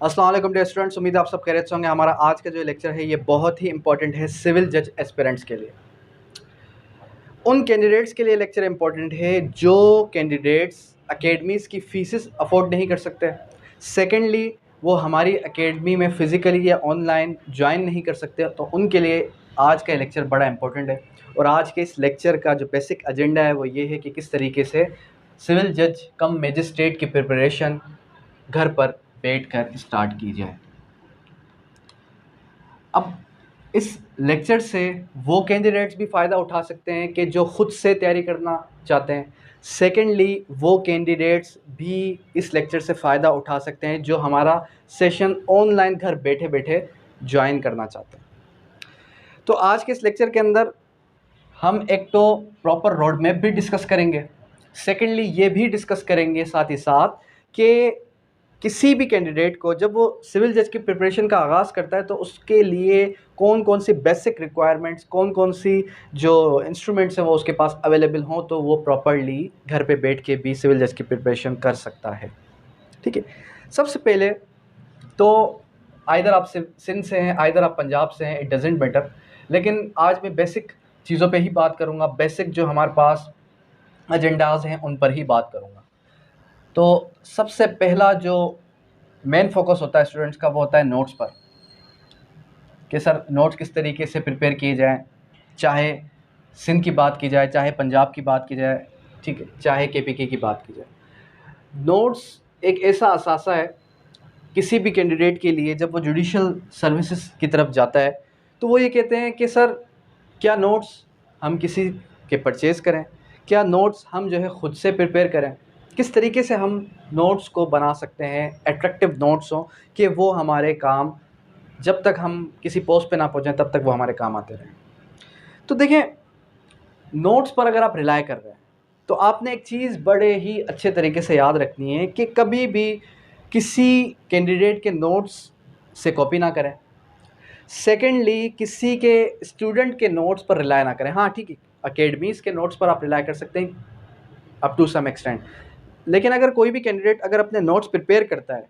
अस्सलाम वालेकुम dear students, उम्मीद है आप सब खैरियत से होंगे। हमारा आज का जो लेक्चर है ये बहुत ही इंपॉर्टेंट है सिविल जज एस्पिरेंट्स के लिए। उन कैंडिडेट्स के लिए लेक्चर इंपॉर्टेंट है जो कैंडिडेट्स एकेडमीज़ की फ़ीसेस अफोर्ड नहीं कर सकते। सेकेंडली, वो हमारी एकेडमी में फ़िज़िकली या ऑनलाइन ज्वाइन नहीं कर सकते, तो उनके लिए आज का लेक्चर बड़ा इंपॉर्टेंट है। और आज के इस लेक्चर का जो बेसिक एजेंडा है वो ये है कि किस तरीके से सिविल जज कम मजिस्ट्रेट की प्रिपरेशन घर पर बैठकर स्टार्ट की जाए। अब इस लेक्चर से वो कैंडिडेट्स भी फ़ायदा उठा सकते हैं कि जो ख़ुद से तैयारी करना चाहते हैं। सेकेंडली, वो कैंडिडेट्स भी इस लेक्चर से फ़ायदा उठा सकते हैं जो हमारा सेशन ऑनलाइन घर बैठे बैठे ज्वाइन करना चाहते हैं। तो आज के इस लेक्चर के अंदर हम एक तो प्रॉपर रोड मैप भी डिस्कस करेंगे। सेकेंडली, ये भी डिस्कस करेंगे साथ ही साथ कि किसी भी कैंडिडेट को जब वो सिविल जज की प्रिपरेशन का आगाज़ करता है तो उसके लिए कौन कौन सी बेसिक रिक्वायरमेंट्स, कौन कौन सी जो इंस्ट्रूमेंट्स हैं वो उसके पास अवेलेबल हों तो वो प्रॉपरली घर पे बैठ के भी सिविल जज की प्रिपरेशन कर सकता है। ठीक है, सबसे पहले तो आइदर आप सिंध से हैं, आइदर आप पंजाब से हैं, इट डजेंट मैटर, लेकिन आज मैं बेसिक चीज़ों पे ही बात करूँगा। बेसिक जो हमारे पास एजेंडाज हैं उन पर ही बात करूँगा। तो सबसे पहला जो मेन फोकस होता है स्टूडेंट्स का वो होता है नोट्स पर, कि सर नोट्स किस तरीके से प्रिपेयर किए जाएं, चाहे सिंध की बात की जाए, चाहे पंजाब की बात की जाए, ठीक है, चाहे केपीके की बात की जाए। नोट्स एक ऐसा असासा है किसी भी कैंडिडेट के लिए। जब वो जुडिशल सर्विसेज की तरफ जाता है तो वो ये कहते हैं कि सर क्या नोट्स हम किसी के परचेज़ करें, क्या नोट्स हम जो है ख़ुद से प्रिपेयर करें, किस तरीके से हम नोट्स को बना सकते हैं एट्रैक्टिव नोट्स हों कि वो हमारे काम, जब तक हम किसी पोस्ट पे ना पहुँचें तब तक वो हमारे काम आते रहें। तो देखें, नोट्स पर अगर आप रिलाय कर रहे हैं तो आपने एक चीज़ बड़े ही अच्छे तरीके से याद रखनी है कि कभी भी किसी कैंडिडेट के नोट्स से कॉपी ना करें। सेकेंडली, किसी के स्टूडेंट के नोट्स पर रिलाय ना करें। हाँ ठीक है, अकेडमीज़ के नोट्स पर आप रिलाय कर सकते हैं अप टू सम एक्सटेंट, लेकिन अगर कोई भी कैंडिडेट अगर अपने नोट्स प्रिपेयर करता है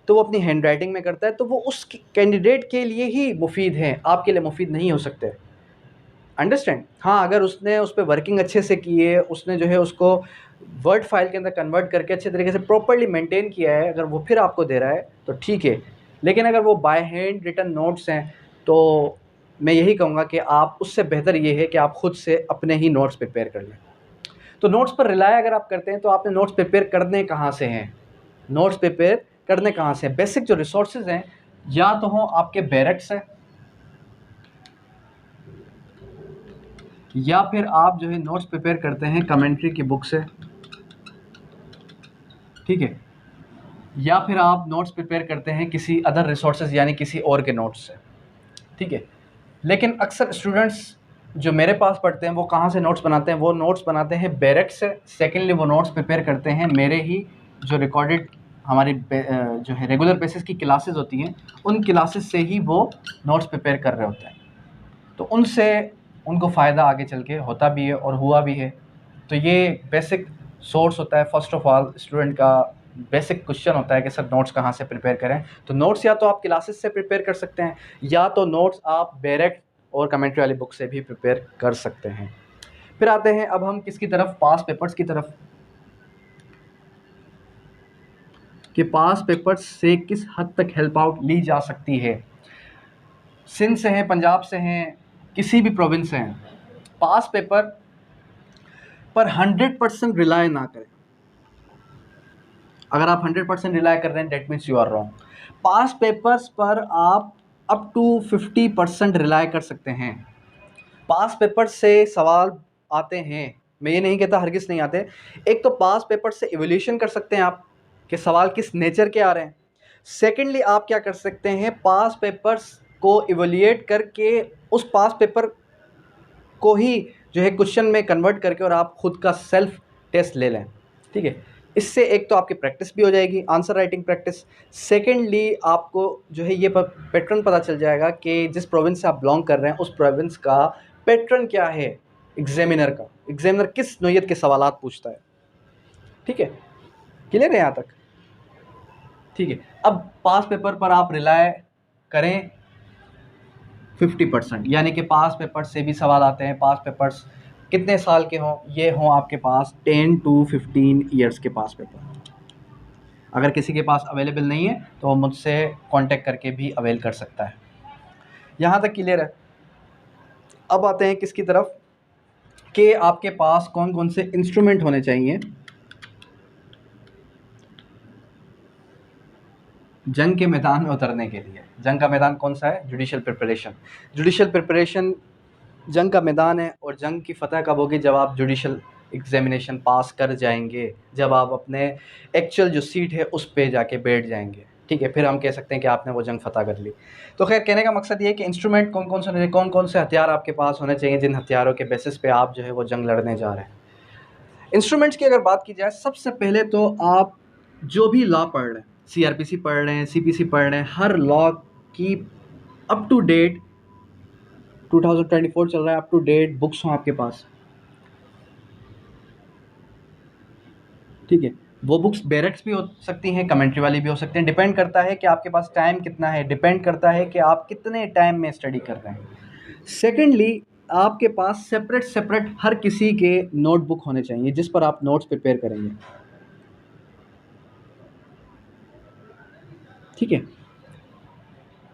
तो वो अपनी हैंड राइटिंग में करता है तो वो उस कैंडिडेट के लिए ही मुफीद हैं, आपके लिए मुफीद नहीं हो सकते। अंडरस्टैंड? हाँ, अगर उसने उस पर वर्किंग अच्छे से की है, उसने जो है उसको वर्ड फाइल के अंदर कन्वर्ट करके अच्छे तरीके से प्रॉपर्ली मेंटेन किया है, अगर वो फिर आपको दे रहा है तो ठीक है। लेकिन अगर वो बाय हैंड रिटन नोट्स हैं तो मैं यही कहूँगा कि आप, उससे बेहतर ये है कि आप ख़ुद से अपने ही नोट्स प्रिपेयर कर लें। तो नोट्स पर रिलाय अगर आप करते हैं तो आपने नोट्स प्रिपेयर करने कहाँ से हैं? नोट्स प्रिपेयर करने कहाँ से हैं? बेसिक जो रिसोर्सेज हैं या तो हों आपके बैरक से, या फिर आप जो है नोट्स प्रिपेयर करते हैं कमेंट्री की बुक से, ठीक है, या फिर आप नोट्स प्रिपेयर करते हैं किसी अदर रिसोर्सेज यानी किसी और के नोट्स से, ठीक है। लेकिन अक्सर स्टूडेंट्स जो मेरे पास पढ़ते हैं वो कहाँ से नोट्स बनाते हैं? वो नोट्स बनाते हैं बैरक से। सेकेंडली, वो नोट्स प्रिपेयर करते हैं मेरे ही जो रिकॉर्डेड हमारी जो है रेगुलर बेसिस की क्लासेस होती हैं उन क्लासेस से ही वो नोट्स प्रिपेयर कर रहे होते हैं। तो उनसे उनको फ़ायदा आगे चल के होता भी है और हुआ भी है। तो ये बेसिक सोर्स होता है। फर्स्ट ऑफ ऑल स्टूडेंट का बेसिक क्वेश्चन होता है कि सर नोट्स कहाँ से प्रिपेयर करें? तो नोट्स या तो आप क्लासेस से प्रिपेयर कर सकते हैं या तो नोट्स आप बैरक और कमेंट्री वाली बुक से भी प्रिपेयर कर सकते हैं। फिर आते हैं अब हम किसकी तरफ? पास पेपर्स की तरफ, कि पास पेपर्स से किस हद तक हेल्प आउट ली जा सकती है। सिंध से हैं, पंजाब से हैं, किसी भी प्रोविंस से हैं, पास पेपर पर 100% रिलाय ना करें। अगर आप 100% रिलाय कर रहे हैं that means you are wrong. Past papers पर आप अप टू 50% रिलाय कर सकते हैं। पास पेपर से सवाल आते हैं, मैं ये नहीं कहता हरगिज़ नहीं आते। एक तो पास पेपर से इवोल्यूशन कर सकते हैं आप कि सवाल किस नेचर के आ रहे हैं। सेकेंडली, आप क्या कर सकते हैं, पास पेपर्स को इवोल्यूएट करके उस पास पेपर को ही जो है क्वेश्चन में कन्वर्ट करके और आप खुद का सेल्फ टेस्ट ले लें, ठीक है। इससे एक तो आपकी प्रैक्टिस भी हो जाएगी, आंसर राइटिंग प्रैक्टिस। सेकेंडली, आपको जो है ये पैटर्न पता चल जाएगा कि जिस प्रोविंस से आप बिलोंग कर रहे हैं उस प्रोविंस का पैटर्न क्या है, एग्जामिनर का, एग्जामिनर किस नोयत के सवालात पूछता है, ठीक है। क्लियर है यहाँ तक? ठीक है। अब पास पेपर पर आप रिलाय करें 50%, यानी कि पास पेपर से भी सवाल आते हैं। पास पेपर्स कितने साल के हों? ये हों आपके पास 10 to 15 ईयर्स के पास पेपर। अगर किसी के पास अवेलेबल नहीं है तो वो मुझसे कांटेक्ट करके भी अवेल कर सकता है। यहाँ तक क्लियर है। अब आते हैं किसकी तरफ, कि आपके पास कौन कौन से इंस्ट्रूमेंट होने चाहिए जंग के मैदान में उतरने के लिए। जंग का मैदान कौन सा है? Judicial preparation. जुडिशियल प्रिपरेशन जंग का मैदान है, और जंग की फ़तह कब होगी? जब आप जुडिशियल एग्जामिनेशन पास कर जाएंगे, जब आप अपने एक्चुअल जो सीट है उस पे जाके बैठ जाएंगे। ठीक है, फिर हम कह सकते हैं कि आपने वो जंग फ़तह कर ली। तो खैर, कहने का मकसद ये है कि इंस्ट्रूमेंट कौन कौन से होने चाहिए, कौन कौन से हथियार आपके पास होने चाहिए, जिन हथियारों के बेसिस पे आप जो है वो जंग लड़ने जा रहे हैं। इंस्ट्रूमेंट्स की अगर बात की जाए, सबसे पहले तो आप जो भी लॉ पढ़ रहे हैं, CRPC पढ़ रहे हैं, CPC पढ़ रहे हैं, हर लॉ की अप टू डेट 2024 चल रहा है, अप टू डेट बुक्स हों आपके पास। ठीक है, वो बुक्स बैरेक्स भी हो सकती हैं, कमेंट्री वाली भी हो सकती हैं। डिपेंड करता है कि आपके पास टाइम कितना है, डिपेंड करता है कि आप कितने टाइम में स्टडी कर रहे हैं। सेकेंडली, आपके पास सेपरेट सेपरेट हर किसी के नोटबुक होने चाहिए जिस पर आप नोट्स प्रिपेयर करेंगे। ठीक है,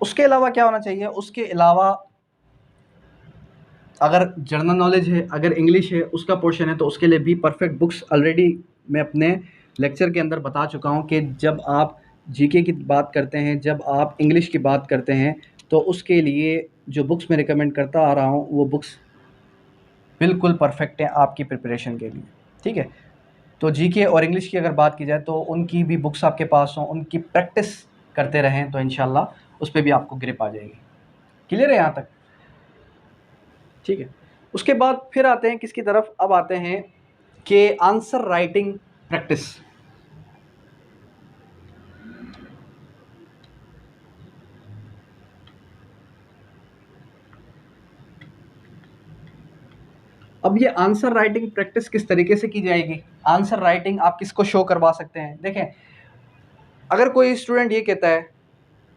उसके अलावा क्या होना चाहिए? उसके अलावा अगर जनरल नॉलेज है, अगर इंग्लिश है, उसका पोर्शन है, तो उसके लिए भी परफेक्ट बुक्स ऑलरेडी मैं अपने लेक्चर के अंदर बता चुका हूँ कि जब आप जीके की बात करते हैं, जब आप इंग्लिश की बात करते हैं, तो उसके लिए जो बुक्स मैं रिकमेंड करता आ रहा हूँ वो बुक्स बिल्कुल परफेक्ट हैं आपकी प्रिपरेशन के लिए। ठीक है, तो जीके और इंग्लिश की अगर बात की जाए तो उनकी भी बुक्स आपके पास हों, उनकी प्रैक्टिस करते रहें, तो इंशाल्लाह उस पर भी आपको ग्रिप आ जाएगी। क्लियर है यहाँ तक? ठीक है, उसके बाद फिर आते हैं किसकी तरफ? अब आते हैं कि आंसर राइटिंग प्रैक्टिस। अब ये आंसर राइटिंग प्रैक्टिस किस तरीके से की जाएगी? आंसर राइटिंग आप किसको शो करवा सकते हैं? देखें, अगर कोई स्टूडेंट ये कहता है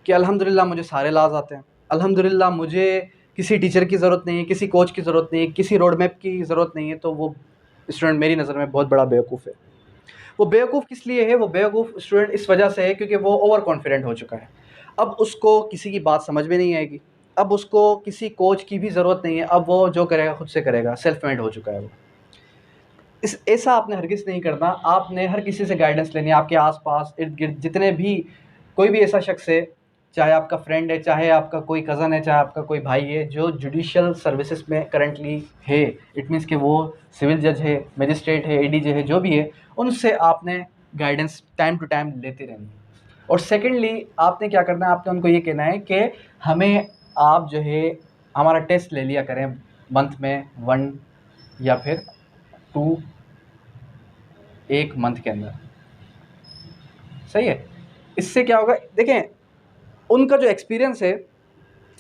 कि अल्हम्दुलिल्लाह मुझे सारे लाज आते हैं, अल्हम्दुलिल्लाह मुझे किसी टीचर की ज़रूरत नहीं है, किसी कोच की ज़रूरत नहीं है, किसी रोड मैप की ज़रूरत नहीं है, तो वो स्टूडेंट मेरी नज़र में बहुत बड़ा बेवकूफ़ है। वो बेवकूफ़ किस लिए है? वो बेवकूफ़ स्टूडेंट इस वजह से है क्योंकि वो ओवर कॉन्फिडेंट हो चुका है। अब उसको किसी की बात समझ में नहीं आएगी, अब उसको किसी कोच की भी ज़रूरत नहीं है, अब वो जो करेगा खुद से करेगा, सेल्फ मेड हो चुका है वो। ऐसा आपने हरगिज़ नहीं करना। आपने हर किसी से गाइडेंस लेनी है। आपके आस-पास, इर्द-गिर्द जितने भी कोई भी ऐसा शख्स है, चाहे आपका फ्रेंड है, चाहे आपका कोई कज़न है, चाहे आपका कोई भाई है, जो जुडिशियल सर्विसेज में करंटली है, इट मीन्स कि वो सिविल जज है, मजिस्ट्रेट है, ADJ है, जो भी है, उनसे आपने गाइडेंस टाइम टू टाइम लेते रहनी है। और सेकेंडली, आपने क्या करना है? आपने उनको ये कहना है कि हमें आप जो है हमारा टेस्ट ले लिया करें मंथ में 1 या फिर 2, एक मंथ के अंदर। सही है। इससे क्या होगा? देखें, उनका जो एक्सपीरियंस है,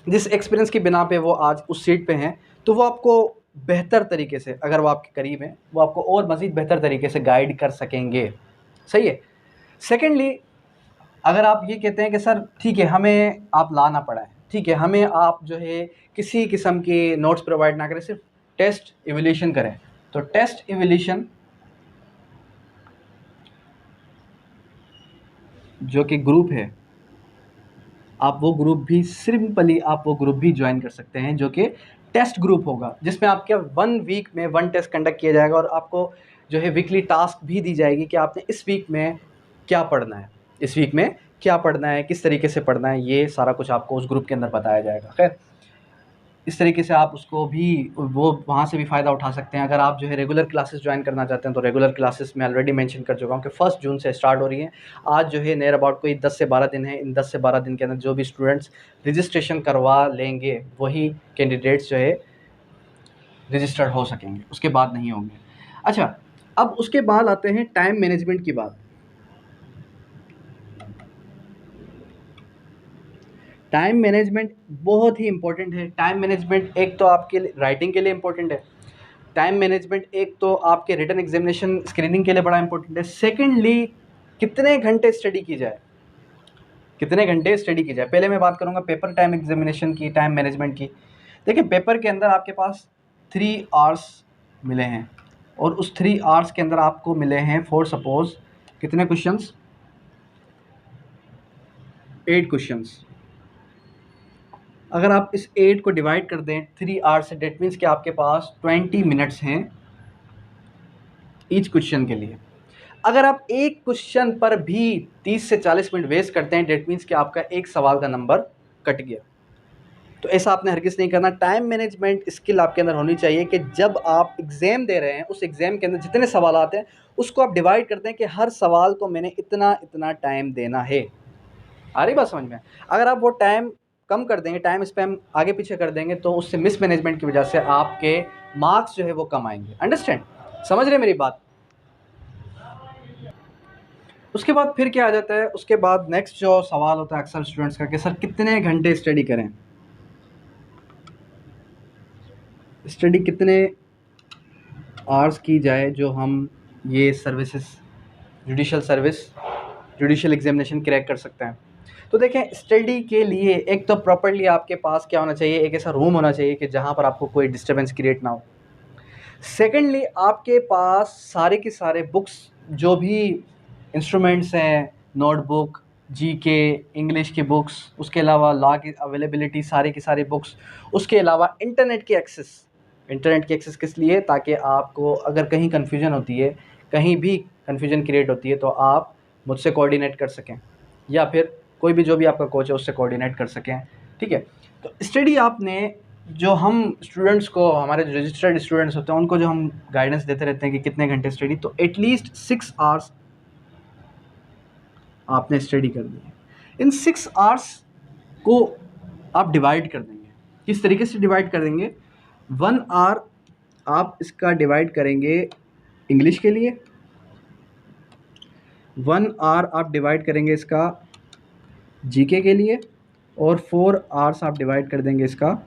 जिस एक्सपीरियंस की बिना पे वो आज उस सीट पे हैं, तो वो आपको बेहतर तरीके से, अगर वो आपके करीब हैं, वो आपको और मज़ीद बेहतर तरीके से गाइड कर सकेंगे। सही है। सेकेंडली, अगर आप ये कहते हैं कि सर ठीक है, हमें आप ला ना पढ़ाएं, ठीक है, हमें आप जो है किसी किस्म के नोट्स प्रोवाइड ना करें, सिर्फ टेस्ट इवैल्यूएशन करें, तो टेस्ट इवैल्यूएशन जो कि ग्रुप है, आप वो ग्रुप भी सिंपली आप वो ग्रुप भी ज्वाइन कर सकते हैं, जो कि टेस्ट ग्रुप होगा, जिसमें आपके 1 वीक में 1 टेस्ट कंडक्ट किया जाएगा, और आपको जो है वीकली टास्क भी दी जाएगी कि आपने इस वीक में क्या पढ़ना है, इस वीक में क्या पढ़ना है, किस तरीके से पढ़ना है, ये सारा कुछ आपको उस ग्रुप के अंदर बताया जाएगा। खैर, इस तरीके से आप उसको भी, वो वहाँ से भी फ़ायदा उठा सकते हैं। अगर आप जो है रेगुलर क्लासेस ज्वाइन करना चाहते हैं, तो रेगुलर क्लासेस में ऑलरेडी मेंशन कर चुका हूँ कि 1 जून से स्टार्ट हो रही हैं। आज जो है नियर अबाउट कोई 10 से 12 दिन है। इन 10 से 12 दिन के अंदर जो भी स्टूडेंट्स रजिस्ट्रेशन करवा लेंगे, वही कैंडिडेट्स जो है रजिस्टर्ड हो सकेंगे, उसके बाद नहीं होंगे। अच्छा, अब उसके बाद आते हैं टाइम मैनेजमेंट की बात। टाइम मैनेजमेंट बहुत ही इंपॉर्टेंट है। टाइम मैनेजमेंट एक तो आपके राइटिंग के लिए इंपॉर्टेंट है, टाइम मैनेजमेंट एक तो आपके रिटन एग्जामिनेशन स्क्रीनिंग के लिए बड़ा इंपॉर्टेंट है। सेकेंडली, कितने घंटे स्टडी की जाए, कितने घंटे स्टडी की जाए। पहले मैं बात करूँगा पेपर टाइम एग्जामिनेशन की, टाइम मैनेजमेंट की। देखिए पेपर के अंदर आपके पास 3 आवर्स मिले हैं और उस 3 आवर्स के अंदर आपको मिले हैं फॉर सपोज कितने क्वेश्चंस, 8 क्वेश्चंस। अगर आप इस 8 को डिवाइड कर दें 3 आवर्स से, डेट मीन्स कि आपके पास 20 मिनट्स हैं ईच क्वेश्चन के लिए। अगर आप एक क्वेश्चन पर भी 30 से 40 मिनट वेस्ट करते हैं, डेट मीन्स कि आपका एक सवाल का नंबर कट गया। तो ऐसा आपने हरगिज़ नहीं करना। टाइम मैनेजमेंट स्किल आपके अंदर होनी चाहिए कि जब आप एग्ज़ाम दे रहे हैं, उस एग्ज़ाम के अंदर जितने सवाल आते हैं उसको आप डिवाइड करते हैं कि हर सवाल को मैंने इतना इतना टाइम देना है। आ रही बात समझ में? अगर आप वो टाइम कम कर देंगे, टाइम स्पैम आगे पीछे कर देंगे, तो उससे मिसमैनेजमेंट की वजह से आपके मार्क्स जो है वो कम आएंगे। अंडरस्टैंड? समझ रहे मेरी बात? उसके बाद फिर क्या आ जाता है, उसके बाद नेक्स्ट जो सवाल होता है अक्सर स्टूडेंट्स का कि सर कितने घंटे स्टडी करें, स्टडी कितने आवर्स की जाए जो हम ये services judicial service judicial examination crack कर सकते हैं। तो देखें स्टडी के लिए एक तो प्रॉपर्ली आपके पास क्या होना चाहिए, एक ऐसा रूम होना चाहिए कि जहाँ पर आपको कोई डिस्टर्बेंस क्रिएट ना हो। सेकेंडली आपके पास सारे के सारे बुक्स जो भी इंस्ट्रूमेंट्स हैं, नोटबुक, जीके, इंग्लिश की बुक्स, उसके अलावा लॉ की अवेलेबिलिटी सारी की सारी बुक्स, उसके अलावा इंटरनेट की एक्सेस किस लिए, ताकि आपको अगर कहीं कन्फ्यूजन होती है, कहीं भी कन्फ्यूजन क्रिएट होती है तो आप मुझसे कोऑर्डिनेट कर सकें या फिर कोई भी जो भी आपका कोच है उससे कोऑर्डिनेट कर सकें। ठीक है, तो स्टडी आपने जो हम स्टूडेंट्स को, हमारे जो रजिस्टर्ड स्टूडेंट्स होते हैं उनको जो हम गाइडेंस देते रहते हैं कि कितने घंटे स्टडी, तो एटलीस्ट 6 आवर्स आपने स्टडी करनी है। इन 6 आवर्स को आप डिवाइड कर देंगे। किस तरीके से डिवाइड कर देंगे? 1 आवर आप इसका डिवाइड करेंगे इंग्लिश के लिए, 1 आवर आप डिवाइड करेंगे इसका जीके के लिए, और 4 आवर्स आप डिवाइड कर देंगे इसका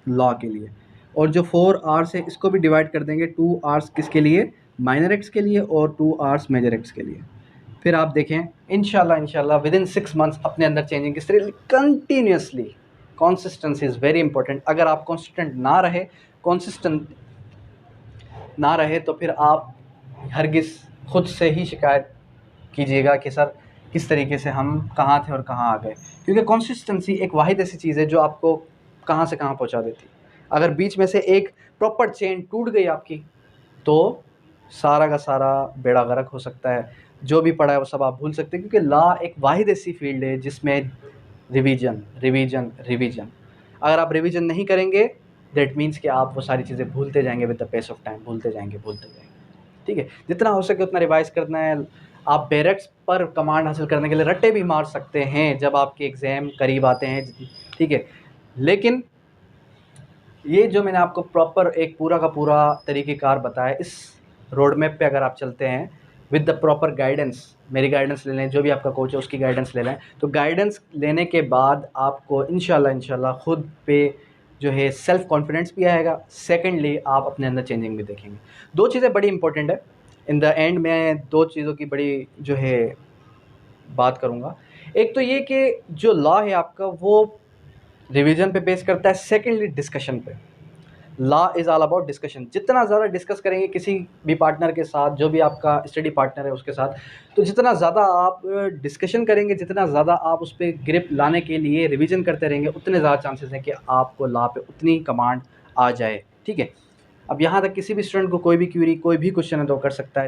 लॉ के लिए। और जो 4 आवर्स है इसको भी डिवाइड कर देंगे 2 आवर्स किसके लिए, माइनर एक्ट्स के लिए, और 2 आवर्स मेजर एक्ट्स के लिए। फिर आप देखें इंशाल्लाह विद इन 6 मंथ्स अपने अंदर चेंजिंग किस तरह continuously. Consistency is very important. अगर आप कंसिस्टेंट ना रहे, कंसिस्टेंट ना रहे तो फिर आप हरगिज़ खुद से ही शिकायत कीजिएगा कि सर किस तरीके से हम कहाँ थे और कहाँ आ गए। क्योंकि कंसिस्टेंसी एक वाहिद ऐसी चीज़ है जो आपको कहाँ से कहाँ पहुँचा देती। अगर बीच में से एक प्रॉपर चेन टूट गई आपकी तो सारा का सारा बेड़ा गर्क हो सकता है। जो भी पढ़ा है वो सब आप भूल सकते हैं, क्योंकि लॉ एक वाहिद ऐसी फील्ड है जिसमें रिवीजन रिवीजन रिवीजन, अगर आप रिवीजन नहीं करेंगे दैट मीन्स कि आप वो सारी चीज़ें भूलते जाएंगे with the pace of time, भूलते जाएंगे। ठीक है, जितना हो सके उतना रिवाइज करना है। आप बैरक्स पर कमांड हासिल करने के लिए रट्टे भी मार सकते हैं जब आपके एग्ज़ाम करीब आते हैं। ठीक है, लेकिन ये जो मैंने आपको प्रॉपर एक पूरा का पूरा तरीक़ेकार बताया, इस रोड मैप पे अगर आप चलते हैं विद द प्रॉपर गाइडेंस, मेरी गाइडेंस ले लें, जो भी आपका कोच है उसकी गाइडेंस ले लें, तो गाइडेंस लेने के बाद आपको इंशाल्लाह खुद पे जो है सेल्फ़ कॉन्फिडेंस भी आएगा। सेकेंडली आप अपने अंदर चेंजिंग भी देखेंगे। 2 चीज़ें बड़ी इंपॉर्टेंट है। इन द एंड मैं 2 चीज़ों की बड़ी जो है बात करूँगा। एक तो ये कि जो लॉ है आपका वो रिवीजन पे बेस करता है। सेकेंडली डिस्कशन पे। Law is all about discussion. जितना ज़्यादा डिस्कस करेंगे किसी भी पार्टनर के साथ, जो भी आपका स्टडी पार्टनर है उसके साथ, तो जितना ज़्यादा आप डिस्कशन करेंगे, जितना ज़्यादा आप उस पर ग्रिप लाने के लिए रिवीजन करते रहेंगे, उतने ज़्यादा चांसेस हैं कि आपको लॉ पे उतनी कमांड आ जाए। ठीक है, अब यहाँ तक किसी भी स्टूडेंट को कोई भी क्वेरी, कोई भी क्वेश्चन है तो कर सकता है।